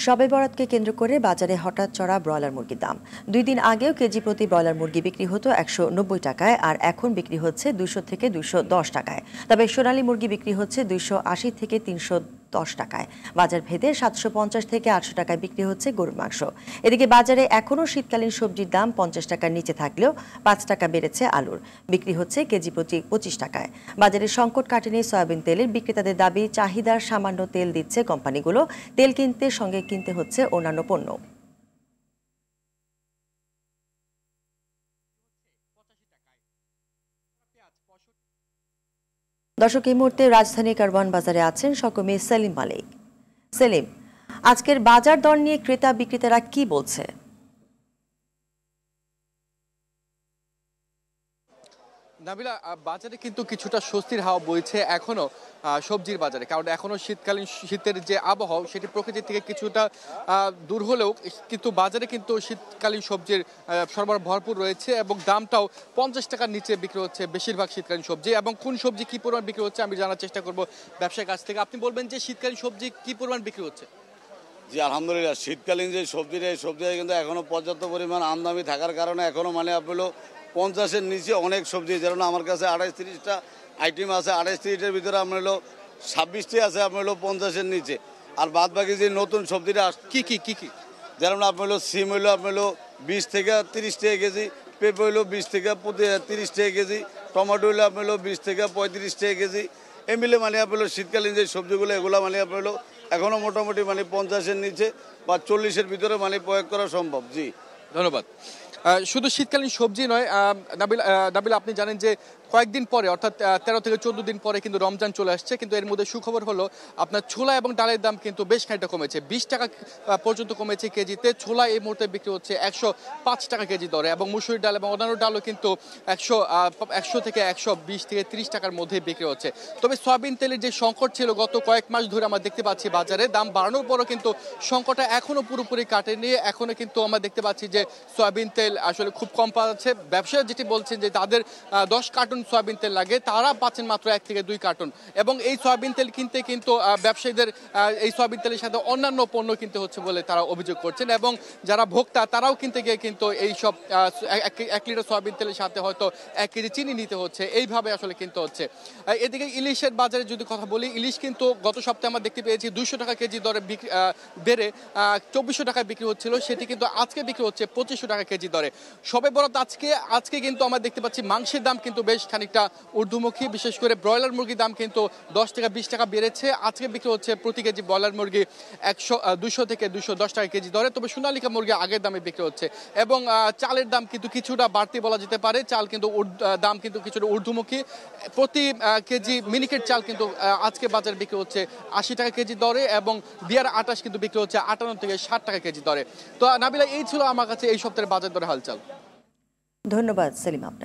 শবে বরাতকে কেন্দ্র করে বাজারে হঠাৎ চড়া ব্রয়লার মুরগির দাম। 2 দিন আগেও কেজি প্রতি ব্রয়লার মুরগি বিক্রি হতো 190 টাকায়, আর এখন বিক্রি হচ্ছে 200 থেকে 210 টাকায়। তবে সোনালী মুরগি বিক্রি হচ্ছে 280 থেকে 310 টাকায়। বাজার ভেদে 750 থেকে 800 টাকায় বিক্রি হচ্ছে গরুর মাংস। এদিকে বাজারে এখনও শীতকালীন সবজির দাম 50 টাকার নিচে থাকলেও 5 টাকা বেড়েছে আলুর, বিক্রি হচ্ছে কেজি প্রতি 25 টাকায়। বাজারে সংকট কাটেনি সয়াবিন তেলের। বিক্রেতাদের দাবি, চাহিদার সামান্য তেল দিচ্ছে কোম্পানিগুলো, তেল কিনতে সঙ্গে কিনতে হচ্ছে অন্যান্য পণ্য। দর্শক, এই মুহূর্তে রাজধানী কারওয়ান বাজারে আছেন সহকর্মী সেলিম মালিক। সেলিম, আজকের বাজার দর নিয়ে ক্রেতা বিক্রেতারা কি বলছে? নাবিলা, বাজারে কিন্তু কিছুটা স্বস্তির হাওয়া বইছে এখনো সবজির বাজারে, কারণ এখনো শীতের যে আবহাওয়া সেটি প্রকৃতির থেকে কিছুটা দূর হলেও কিন্তু বাজারে কিন্তু শীতকালীন সবজির সরবরাহ ভরপুর রয়েছে এবং দামটাও 50 টাকার নিচে বিক্রি হচ্ছে বেশিরভাগ শীতকালীন সবজি। এবং কোন সবজি কি পরিমাণ বিক্রি হচ্ছে আমি জানার চেষ্টা করব ব্যবসায়ীর কাছ থেকে। আপনি বলবেন যে শীতকালীন সবজি কি পরিমাণ বিক্রি হচ্ছে? জি আলহামদুলিল্লাহ, শীতকালীন যে সবজিটা এই সবজিটা কিন্তু এখনো পর্যাপ্ত পরিমাণ আমদানি থাকার কারণে এখনো মানে আপনার 50-এর নিচে অনেক সবজি, যেমন আমার কাছে 28-30টা আইটেম আছে। 28-30টার ভিতরে আপনার 26টি আছে আপনার 50-এর নিচে। আর বাদ বাকি যে নতুন সবজিটা কি কি কি কি যেমন আপনার সিম হইলো আপনার 20 থেকে 30 টাকা কেজি, পেঁপে হইলো 20 থেকে 30 টাকা কেজি, টমেটো হইলো আপনার 20 থেকে 35 টাকা কেজি। এই মিলে মানে আপনার শীতকালীন যে সবজিগুলো এগুলো মানে আপনার এখনো মোটামুটি মানে 50-এর নিচে বা 40-এর ভিতরে মানে প্রয়োগ করা সম্ভব। জি ধন্যবাদ। শুধু শীতকালীন সবজি নয় নাবিল, আপনি জানেন যে কয়েকদিন পরে অর্থাৎ 13 থেকে 14 দিন পরে কিন্তু রমজান চলে আসছে, কিন্তু এর মধ্যে সুখবর হলো আপনার ছোলা এবং ডালের দাম কিন্তু বেশ খানিকটা কমেছে। 20 টাকা পর্যন্ত কমেছে কেজিতে। ছোলা এই মুহূর্তে বিক্রি হচ্ছে 105 টাকা কেজি দরে, এবং মুসুরি ডাল এবং অন্যান্য ডালও কিন্তু 100 থেকে 120 থেকে 30 টাকার মধ্যে বিক্রি হচ্ছে। তবে সয়াবিন তেলের যে সংকট ছিল গত কয়েক মাস ধরে আমরা দেখতে পাচ্ছি বাজারে, দাম বাড়ানোর পরও কিন্তু সংকটটা এখনো পুরোপুরি কাটেনি। এখনো কিন্তু আমরা দেখতে পাচ্ছি যে সয়াবিন তেল আসলে খুব কম পাওয়া যাচ্ছে। ব্যবসায়ী যেটি বলছেন যে তাদের 10 কার্টন সয়াবিন তেল লাগে, তারা পাচ্ছেন মাত্র 1 থেকে 2 কার্টন। এবং এই সয়াবিন তেল কিনতে কিন্তু ব্যবসায়ীদের এই সয়াবিন তেলের সাথে অন্যান্য পণ্য কিনতে হচ্ছে বলে তারা অভিযোগ করছেন। এবং যারা ভোক্তা তারাও কিনতে গিয়ে কিন্তু এই সব 1 লিটার সয়াবিন তেলের সাথে হয়তো 1 কেজি চিনি নিতে হচ্ছে, এইভাবে আসলে কিনতে হচ্ছে। এদিকে ইলিশের বাজারে যদি কথা বলি, ইলিশ কিন্তু গত সপ্তাহে আমরা দেখতে পেয়েছি 200 টাকা কেজি দরে বেড়ে 2400 টাকায় বিক্রি হচ্ছিল, সেটি কিন্তু আজকে বিক্রি হচ্ছে 2500 টাকা কেজি দরে। সবে বরাত আজকে কিন্তু আমরা দেখতে পাচ্ছি মাংসের দাম কিন্তু বেশ খানিকটা ঊর্ধ্বমুখী। বিশেষ করে ব্রয়লার মুরগির দাম কিন্তু 10 থেকে 20 টাকা বেড়েছে। আজকে বিক্রি হচ্ছে প্রতি কেজি ব্রয়লার মুরগি 200 থেকে 210 টাকা কেজি দরে। তবে সোনালিকা মুরগি আগের দামে বিক্রি হচ্ছে। এবং চালের দাম কিন্তু কিছুটা বাড়তি বলা যেতে পারে। চাল কিন্তু দাম কিন্তু কিছুটা ঊর্ধ্বমুখী। প্রতি কেজি মিনিকেট চাল কিন্তু আজকে বাজারে বিক্রি হচ্ছে 80 টাকা কেজি দরে, এবং বিয়ার 28 কিন্তু বিক্রি হচ্ছে 58 থেকে 60 টাকা কেজি দরে। তো নাবিলা, এই ছিল আমার কাছে এই সপ্তাহের বাজার দরে হালচাল। ধন্যবাদ সেলিম আপনাকে।